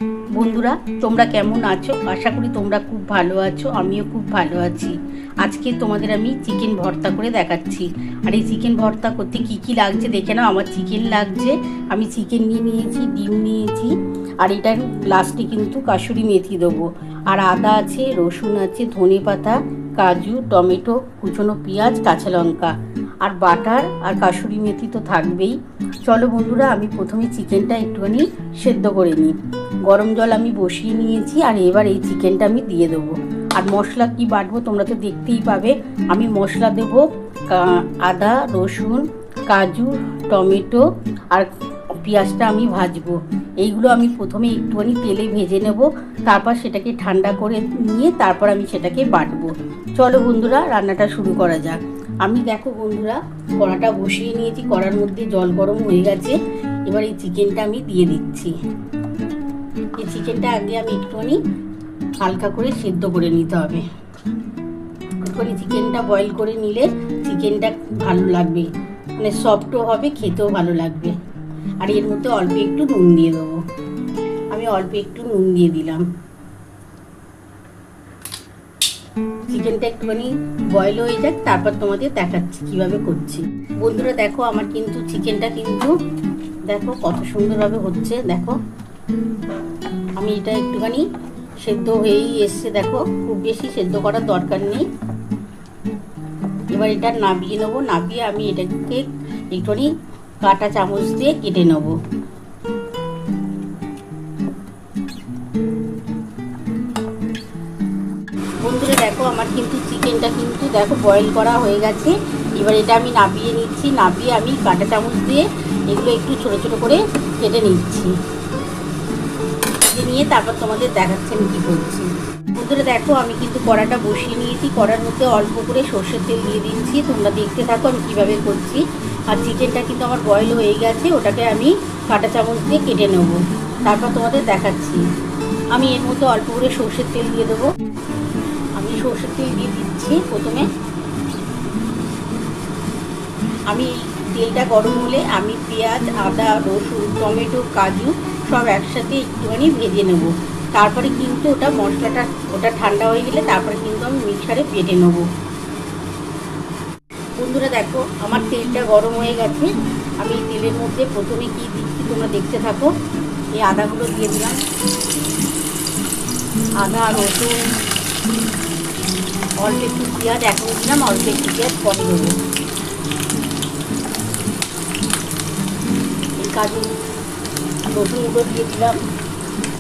বন্ধুরা, তোমরা কেমন আছো? আশা করি তোমরা খুব ভালো আছো। আমিও খুব ভালো আছি। আজকে তোমাদের আমি চিকেন ভর্তা করে দেখাচ্ছি। আর এই চিকেন ভর্তা করতে কি কি লাগছে দেখে নাও। আমার চিকেন লাগছে, আমি চিকেন নিয়েছি, ডিম নিয়েছি, আর এটার লাস্টে কিন্তু কাসুরি মেথি দেবো। আর আদা আছে, রসুন আছে, ধনেপাতা, কাজু, টমেটো, কুচনো পেঁয়াজ, কাঁচা লঙ্কা, আর বাটার আর কাসুরি মেথি তো থাকবেই। চলো বন্ধুরা, আমি প্রথমে চিকেনটা একটুখানি সেদ্ধ করে নিই। গরম জল আমি বসিয়ে নিয়েছি, আর এবার এই চিকেনটা আমি দিয়ে দেবো। আর মশলা কি বাটবো তোমরা তো দেখতেই পাবে। আমি মশলা দেবো আদা, রসুন, কাজু, টমেটো আর পেঁয়াজটা আমি ভাজবো। এইগুলো আমি প্রথমে একটুখানি তেলে ভেজে নেব, তারপর সেটাকে ঠান্ডা করে নিয়ে তারপর আমি সেটাকে বাটবো। চলো বন্ধুরা, রান্নাটা শুরু করা যাক। আমি দেখো বন্ধুরা, কড়াটা বসিয়ে নিয়েছি, কড়ার মধ্যে জল গরম হয়ে গেছে। এবার এই চিকেনটা আমি দিয়ে দিচ্ছি। এই চিকেনটা আগে আমি একটুখানি হালকা করে সেদ্ধ করে নিতে হবে। একটুখানি চিকেনটা বয়েল করে নিলে চিকেনটা ভালো লাগবে, মানে সফটও হবে, খেতেও ভালো লাগবে। আর এর মধ্যে অল্প একটু নুন দিয়ে দেবো। আমি অল্প একটু নুন দিয়ে দিলাম। চিকেনটা একটুখানি বয়েল হয়ে যাক, তারপর তোমাদের দেখাচ্ছি কিভাবে করছি। বন্ধুরা দেখো, আমার কিন্তু চিকেনটা কিন্তু দেখো কত সুন্দরভাবে হচ্ছে। দেখো আমি এটা একটুখানি সেদ্ধ হয়েই এসছে, দেখো খুব বেশি সেদ্ধ করার দরকার নেই। এবার এটা নাবিয়ে নেবো। নাবিয়ে আমি এটাকে একটুখানি কাঁটা চামচ দিয়ে কেটে নেবো। বন্ধুরা দেখো, আমার কিন্তু চিকেনটা কিন্তু দেখো বয়েল করা হয়ে গেছে। এবার এটা আমি নাবিয়ে নিচ্ছি। নাবিয়ে আমি কাঁটা চামচ দিয়ে এগুলো একটু ছোটো ছোটো করে কেটে নিচ্ছি। নিয়ে তারপর তোমাদের দেখাচ্ছি আমি কী করছি। বন্ধুরা দেখো, আমি কিন্তু কড়াটা বসিয়ে নিয়েছি। কড়ার মধ্যে অল্প করে সর্ষের তেল দিয়ে দিচ্ছি। তোমরা দেখতে থাকো আমি কীভাবে করছি। আর চিকেনটা কিন্তু আমার বয়েল হয়ে গেছে, ওটাকে আমি কাঁটা চামচ দিয়ে কেটে নেব, তারপর তোমাদের দেখাচ্ছি। আমি এর মধ্যে অল্প করে সর্ষের তেল দিয়ে দেবো। আমি সর্ষের তেল দিয়ে দিচ্ছি প্রথমে। আমি তেলটা গরম হলে আমি পেঁয়াজ, আদা, রসুন, টমেটো, কাজু সব একসাথে একটুখানি ভেজে নেব। তারপরে কিন্তু ওটা ঠান্ডা হয়ে গেলে তারপরে কিন্তু আমি মিক্সারে বেটে নেব। বন্ধুরা দেখো, আমার তেলটা গরম হয়ে গেছে। আমি তেলের মধ্যে প্রথমে কি দিচ্ছি তোমরা দেখতে থাকো। এই আদাগুলো দিয়ে দিলাম, আদা, রসুন, অল্প একটু পেঁয়াজ এখন দিলাম, অল্প একটু পেঁয়াজ পরে দেবো। এই কাজু রসুনগুলো দিয়ে দিলাম।